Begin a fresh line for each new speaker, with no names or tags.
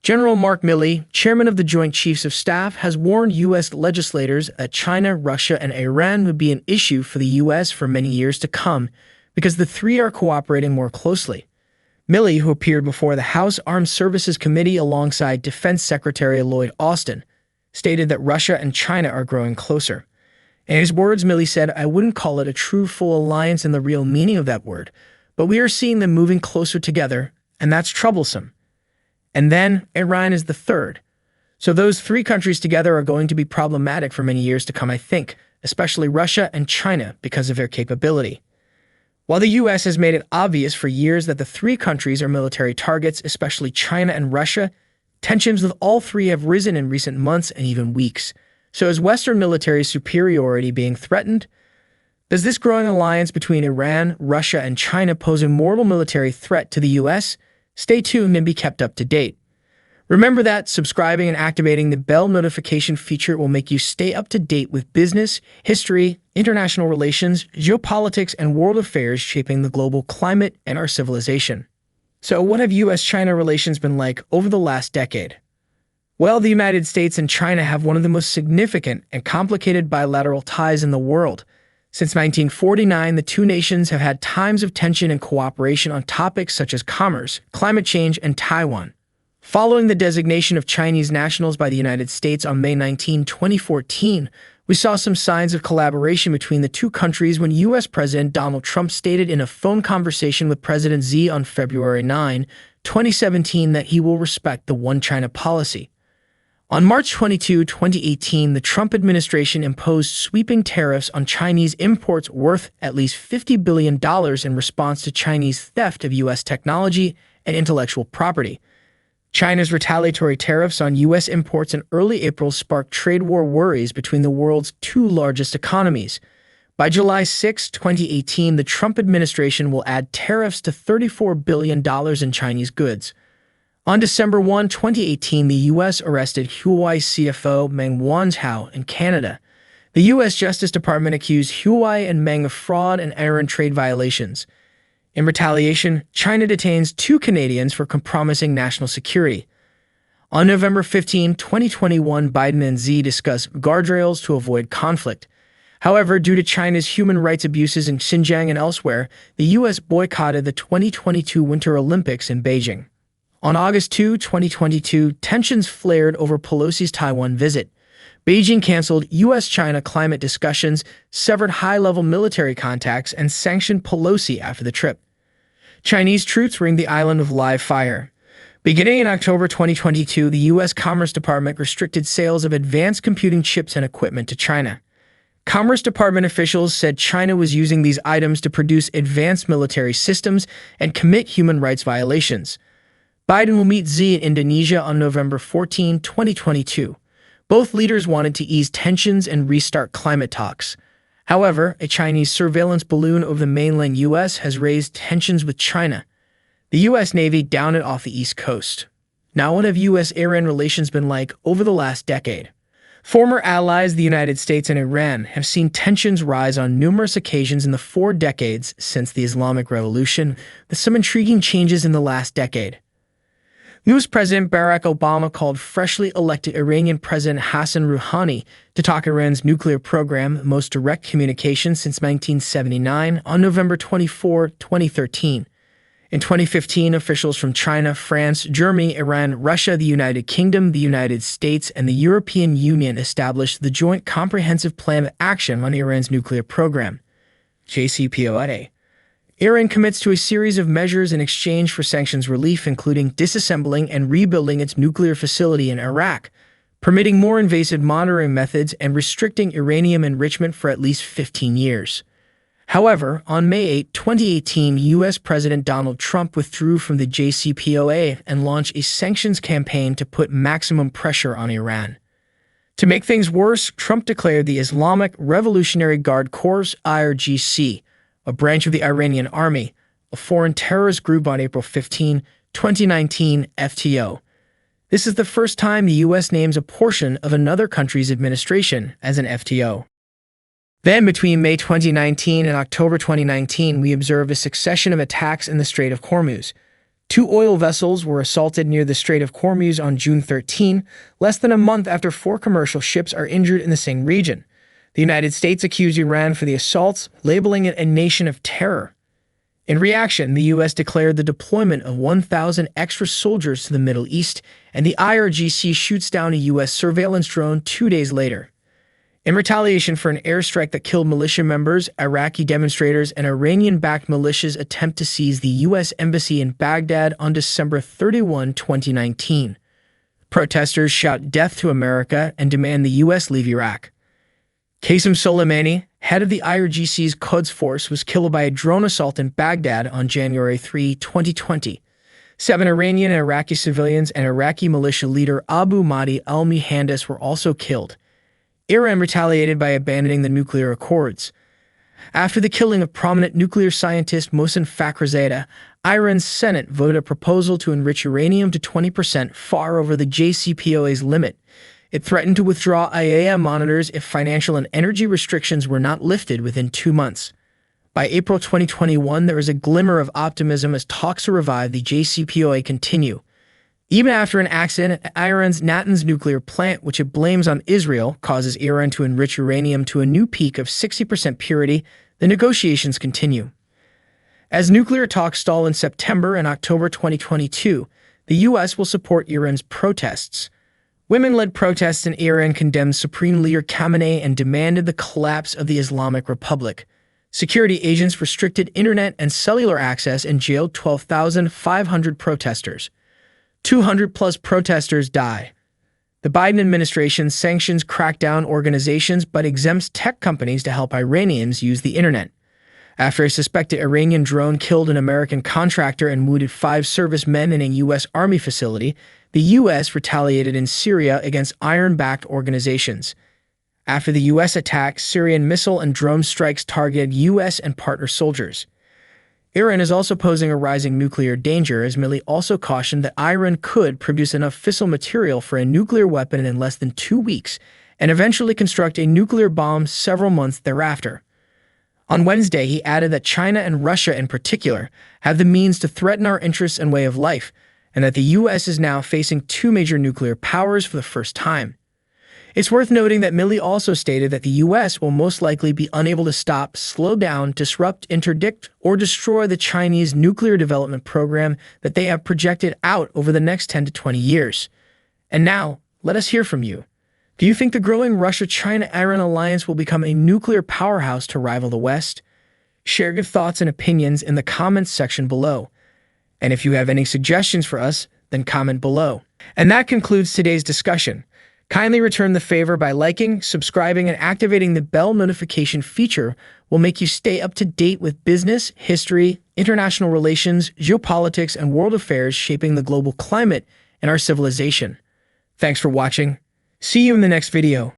General Mark Milley, chairman of the Joint Chiefs of Staff, has warned U.S. legislators that China, Russia, and Iran would be an issue for the U.S. for many years to come because the three are cooperating more closely. Milley, who appeared before the House Armed Services Committee alongside Defense Secretary Lloyd Austin, stated that Russia and China are growing closer. In his words, Milley said, "I wouldn't call it a true full alliance in the real meaning of that word, but we are seeing them moving closer together, and that's troublesome." And then Iran is the third. So those three countries together are going to be problematic for many years to come, I think, especially Russia and China because of their capability. While the U.S. has made it obvious for years that the three countries are military targets, especially China and Russia, tensions with all three have risen in recent months and even weeks. So is Western military superiority being threatened? Does this growing alliance between Iran, Russia, and China pose a mortal military threat to the U.S.? Stay tuned and be kept up to date. Remember that subscribing and activating the bell notification feature will make you stay up to date with business, history, international relations, geopolitics, and world affairs shaping the global climate and our civilization. So what have U.S.-China relations been like over the last decade? Well, the United States and China have one of the most significant and complicated bilateral ties in the world. Since 1949, the two nations have had times of tension and cooperation on topics such as commerce, climate change, and Taiwan. Following the designation of Chinese nationals by the United States on May 19, 2014, we saw some signs of collaboration between the two countries when U.S. President Donald Trump stated in a phone conversation with President Xi on February 9, 2017 that he will respect the One China policy. On March 22, 2018, the Trump administration imposed sweeping tariffs on Chinese imports worth at least $50 billion in response to Chinese theft of U.S. technology and intellectual property. China's retaliatory tariffs on U.S. imports in early April sparked trade war worries between the world's two largest economies. By July 6, 2018, the Trump administration will add tariffs to $34 billion in Chinese goods. On December 1, 2018, the U.S. arrested Huawei CFO Meng Wanzhou in Canada. The U.S. Justice Department accused Huawei and Meng of fraud and error in trade violations. In retaliation, China detains two Canadians for compromising national security. On November 15, 2021, Biden and Xi discussed guardrails to avoid conflict. However, due to China's human rights abuses in Xinjiang and elsewhere, the U.S. boycotted the 2022 Winter Olympics in Beijing. On August 2, 2022, tensions flared over Pelosi's Taiwan visit. Beijing canceled U.S.-China climate discussions, severed high-level military contacts, and sanctioned Pelosi after the trip. Chinese troops ringed the island with live fire. Beginning in October 2022, the U.S. Commerce Department restricted sales of advanced computing chips and equipment to China. Commerce Department officials said China was using these items to produce advanced military systems and commit human rights violations. Biden will meet Xi in Indonesia on November 14, 2022. Both leaders wanted to ease tensions and restart climate talks. However, a Chinese surveillance balloon over the mainland U.S. has raised tensions with China. The U.S. Navy downed it off the East Coast. Now, what have U.S.-Iran relations been like over the last decade? Former allies, the United States and Iran, have seen tensions rise on numerous occasions in the 4 decades since the Islamic Revolution, with some intriguing changes in the last decade. U.S. President Barack Obama called freshly elected Iranian President Hassan Rouhani to talk Iran's nuclear program, the most direct communication since 1979, on November 24, 2013. In 2015, officials from China, France, Germany, Iran, Russia, the United Kingdom, the United States, and the European Union established the Joint Comprehensive Plan of Action on Iran's nuclear program, JCPOA. Iran commits to a series of measures in exchange for sanctions relief, including disassembling and rebuilding its nuclear facility in Iraq, permitting more invasive monitoring methods, and restricting uranium enrichment for at least 15 years. However, on May 8, 2018, U.S. President Donald Trump withdrew from the JCPOA and launched a sanctions campaign to put maximum pressure on Iran. To make things worse, Trump declared the Islamic Revolutionary Guard Corps, IRGC, a branch of the Iranian army, a foreign terrorist group on April 15, 2019, FTO. This is the first time the U.S. names a portion of another country's administration as an FTO. Then, between May 2019 and October 2019, we observed a succession of attacks in the Strait of Hormuz. Two oil vessels were assaulted near the Strait of Hormuz on June 13, less than a month after four commercial ships are injured in the same region. The United States accused Iran for the assaults, labeling it a nation of terror. In reaction, the U.S. declared the deployment of 1,000 extra soldiers to the Middle East, and the IRGC shoots down a U.S. surveillance drone 2 days later. In retaliation for an airstrike that killed militia members, Iraqi demonstrators and Iranian-backed militias attempt to seize the U.S. Embassy in Baghdad on December 31, 2019. Protesters shout "Death to America" and demand the U.S. leave Iraq. Qasem Soleimani, head of the IRGC's Quds Force, was killed by a drone assault in Baghdad on January 3, 2020. 7 Iranian and Iraqi civilians and Iraqi militia leader Abu Mahdi al-Muhandis were also killed. Iran retaliated by abandoning the nuclear accords. After the killing of prominent nuclear scientist Mohsen Fakhrizadeh, Iran's Senate voted a proposal to enrich uranium to 20%, far over the JCPOA's limit. It threatened to withdraw IAEA monitors if financial and energy restrictions were not lifted within 2 months. By April 2021, there is a glimmer of optimism as talks to revive the JCPOA continue. Even after an accident at Iran's Natanz nuclear plant, which it blames on Israel, causes Iran to enrich uranium to a new peak of 60% purity, the negotiations continue. As nuclear talks stall in September and October 2022, the U.S. will support Iran's protests. Women-led protests in Iran condemned Supreme Leader Khamenei and demanded the collapse of the Islamic Republic. Security agents restricted internet and cellular access and jailed 12,500 protesters. 200-plus protesters die. The Biden administration sanctions crackdown organizations but exempts tech companies to help Iranians use the internet. After a suspected Iranian drone killed an American contractor and wounded 5 servicemen in a U.S. Army facility, the U.S. retaliated in Syria against Iran-backed organizations. After the U.S. attack, Syrian missile and drone strikes targeted U.S. and partner soldiers. Iran is also posing a rising nuclear danger, as Milley also cautioned that Iran could produce enough fissile material for a nuclear weapon in less than 2 weeks and eventually construct a nuclear bomb several months thereafter. On Wednesday, he added that China and Russia in particular have the means to threaten our interests and way of life, and that the U.S. is now facing 2 major nuclear powers for the first time. It's worth noting that Milley also stated that the U.S. will most likely be unable to stop, slow down, disrupt, interdict, or destroy the Chinese nuclear development program that they have projected out over the next 10 to 20 years. And now, let us hear from you. Do you think the growing Russia-China-Iran alliance will become a nuclear powerhouse to rival the West? Share your thoughts and opinions in the comments section below. And if you have any suggestions for us, then comment below. And that concludes today's discussion. Kindly return the favor by liking, subscribing, and activating the bell notification feature will make you stay up to date with business, history, international relations, geopolitics, and world affairs shaping the global climate and our civilization. Thanks for watching. See you in the next video.